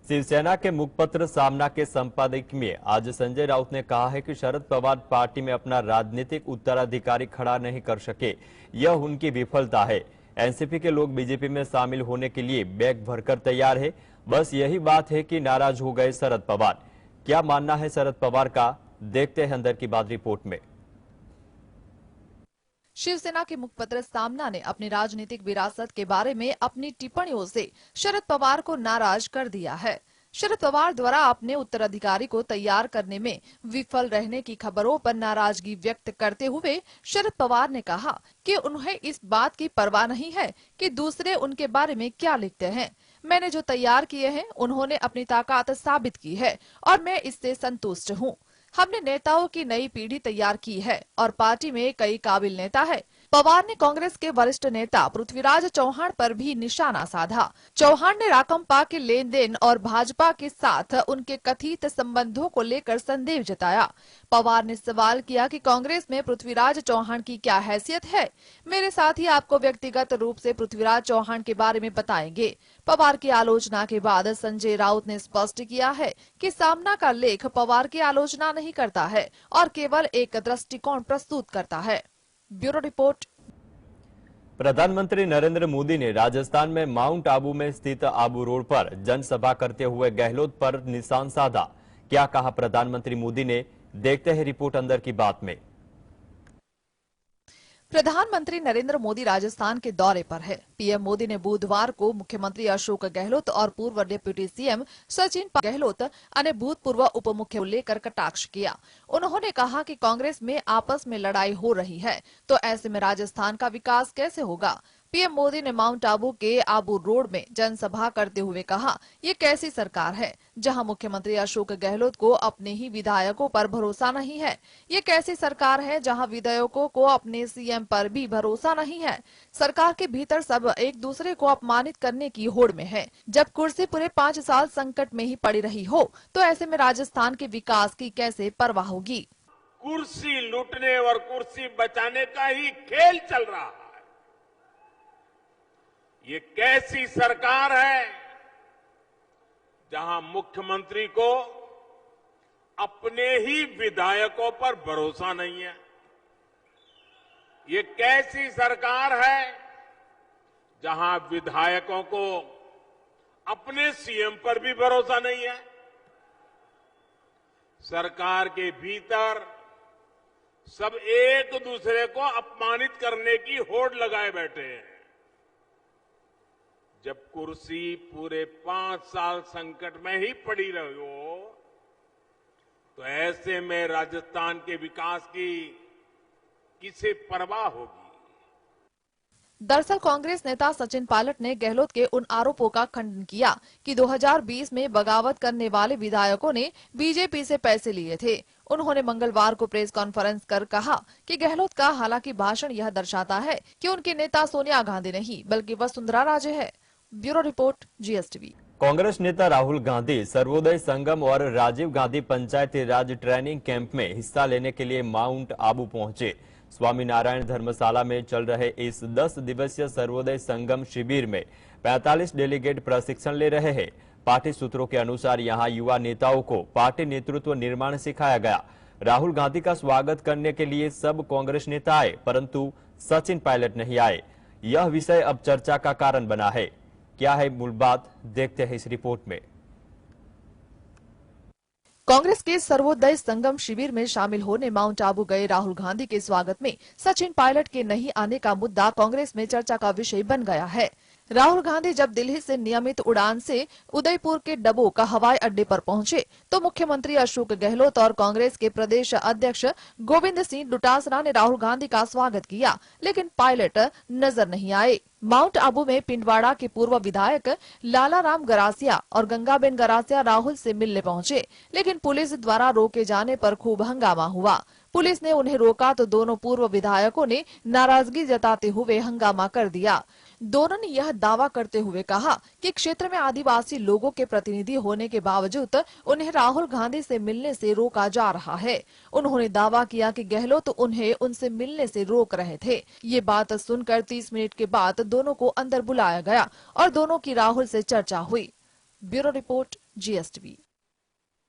शिवसेना के मुखपत्र सामना के संपादकीय में आज संजय राउत ने कहा है कि शरद पवार पार्टी में अपना राजनीतिक उत्तराधिकारी खड़ा नहीं कर सके, यह उनकी विफलता है। एनसीपी के लोग बीजेपी में शामिल होने के लिए बैग भरकर तैयार है, बस यही बात है कि नाराज हो गए शरद पवार। क्या मानना है शरद पवार का, देखते हैं अंदर की बात रिपोर्ट में। शिवसेना के मुखपत्र सामना ने अपनी राजनीतिक विरासत के बारे में अपनी टिप्पणियों से शरद पवार को नाराज कर दिया है। शरद पवार द्वारा अपने उत्तराधिकारी को तैयार करने में विफल रहने की खबरों पर नाराजगी व्यक्त करते हुए शरद पवार ने कहा कि उन्हें इस बात की परवाह नहीं है कि दूसरे उनके बारे में क्या लिखते हैं। मैंने जो तैयार किए हैं उन्होंने अपनी ताकत साबित की है और मैं इससे संतुष्ट हूँ। हमने नेताओं की नई पीढ़ी तैयार की है और पार्टी में कई काबिल नेता है। पवार ने कांग्रेस के वरिष्ठ नेता पृथ्वीराज चौहान पर भी निशाना साधा। चौहान ने राकांपा के लेन देन और भाजपा के साथ उनके कथित संबंधों को लेकर संदेह जताया। पवार ने सवाल किया कि कांग्रेस में पृथ्वीराज चौहान की क्या हैसियत है। मेरे साथी आपको व्यक्तिगत रूप से पृथ्वीराज चौहान के बारे में बताएंगे। पवार की आलोचना के बाद संजय राउत ने स्पष्ट किया है कि सामना का लेख पवार की आलोचना नहीं करता है और केवल एक दृष्टिकोण प्रस्तुत करता है। Bureau report. प्रधानमंत्री नरेंद्र मोदी ने राजस्थान में माउंट आबू में स्थित आबू रोड पर जनसभा करते हुए गहलोत पर निशान साधा। क्या कहा प्रधानमंत्री मोदी ने, देखते हैं रिपोर्ट अंदर की बात में। प्रधानमंत्री नरेंद्र मोदी राजस्थान के दौरे पर है। पीएम मोदी ने बुधवार को मुख्यमंत्री अशोक गहलोत और पूर्व डिप्टी सीएम सचिन गहलोत अन्य भूतपूर्व उप मुख्य को लेकर कटाक्ष किया। उन्होंने कहा कि कांग्रेस में आपस में लड़ाई हो रही है, तो ऐसे में राजस्थान का विकास कैसे होगा। पीएम मोदी ने माउंट आबू के आबू रोड में जनसभा करते हुए कहा, ये कैसी सरकार है जहां मुख्यमंत्री अशोक गहलोत को अपने ही विधायकों पर भरोसा नहीं है। ये कैसी सरकार है जहां विधायकों को अपने सीएम पर भी भरोसा नहीं है। सरकार के भीतर सब एक दूसरे को अपमानित करने की होड़ में है। जब कुर्सी पूरे 5 साल संकट में ही पड़ी रही हो, तो ऐसे में राजस्थान के विकास की कैसे परवाह होगी। कुर्सी लूटने और कुर्सी बचाने का ही खेल चल रहा है। ये कैसी सरकार है जहां मुख्यमंत्री को अपने ही विधायकों पर भरोसा नहीं है। ये कैसी सरकार है जहां विधायकों को अपने सीएम पर भी भरोसा नहीं है। सरकार के भीतर सब एक दूसरे को अपमानित करने की होड़ लगाए बैठे हैं। जब कुर्सी पूरे 5 साल संकट में ही पड़ी रही हो, तो ऐसे में राजस्थान के विकास की किसे परवाह होगी। दरअसल कांग्रेस नेता सचिन पायलट ने गहलोत के उन आरोपों का खंडन किया कि 2020 में बगावत करने वाले विधायकों ने बीजेपी से पैसे लिए थे। उन्होंने मंगलवार को प्रेस कॉन्फ्रेंस कर कहा कि गहलोत का हालांकि भाषण यह दर्शाता है कि उनके नेता सोनिया गांधी नहीं बल्कि वसुंधरा राजे है। Bureau report, GSTV. कांग्रेस नेता राहुल गांधी सर्वोदय संगम और राजीव गांधी पंचायती राज ट्रेनिंग कैंप में हिस्सा लेने के लिए माउंट आबू पहुंचे। स्वामीनारायण धर्मशाला में चल रहे इस 10 दिवसीय सर्वोदय संगम शिविर में 45 डेलीगेट प्रशिक्षण ले रहे हैं। पार्टी सूत्रों के अनुसार यहां युवा नेताओं को पार्टी नेतृत्व निर्माण सिखाया गया। राहुल गांधी का स्वागत करने के लिए सब कांग्रेस नेता आए, परंतु सचिन पायलट नहीं आए। यह विषय अब चर्चा का कारण बना है। क्या है मूल बात, देखते हैं इस रिपोर्ट में। कांग्रेस के सर्वोदय संगम शिविर में शामिल होने माउंट आबू गए राहुल गांधी के स्वागत में सचिन पायलट के नहीं आने का मुद्दा कांग्रेस में चर्चा का विषय बन गया है। राहुल गांधी जब दिल्ली से नियमित उड़ान से उदयपुर के डबोका हवाई अड्डे पर पहुंचे, तो मुख्यमंत्री अशोक गहलोत और कांग्रेस के प्रदेश अध्यक्ष गोविंद सिंह डोटासरा ने राहुल गांधी का स्वागत किया, लेकिन पायलट नजर नहीं आए। माउंट आबू में पिंडवाड़ा के पूर्व विधायक लालाराम गरासिया और गंगाबेन गरासिया राहुल से मिलने पहुंचे, लेकिन पुलिस द्वारा रोके जाने पर खूब हंगामा हुआ। पुलिस ने उन्हें रोका तो दोनों पूर्व विधायकों ने नाराजगी जताते हुए हंगामा कर दिया। दोनों ने यह दावा करते हुए कहा कि क्षेत्र में आदिवासी लोगों के प्रतिनिधि होने के बावजूद उन्हें राहुल गांधी से मिलने से रोका जा रहा है। उन्होंने दावा किया कि गहलोत उन्हें उनसे मिलने से रोक रहे थे। ये बात सुनकर 30 मिनट के बाद दोनों को अंदर बुलाया गया और दोनों की राहुल से चर्चा हुई। Bureau report, GSTV।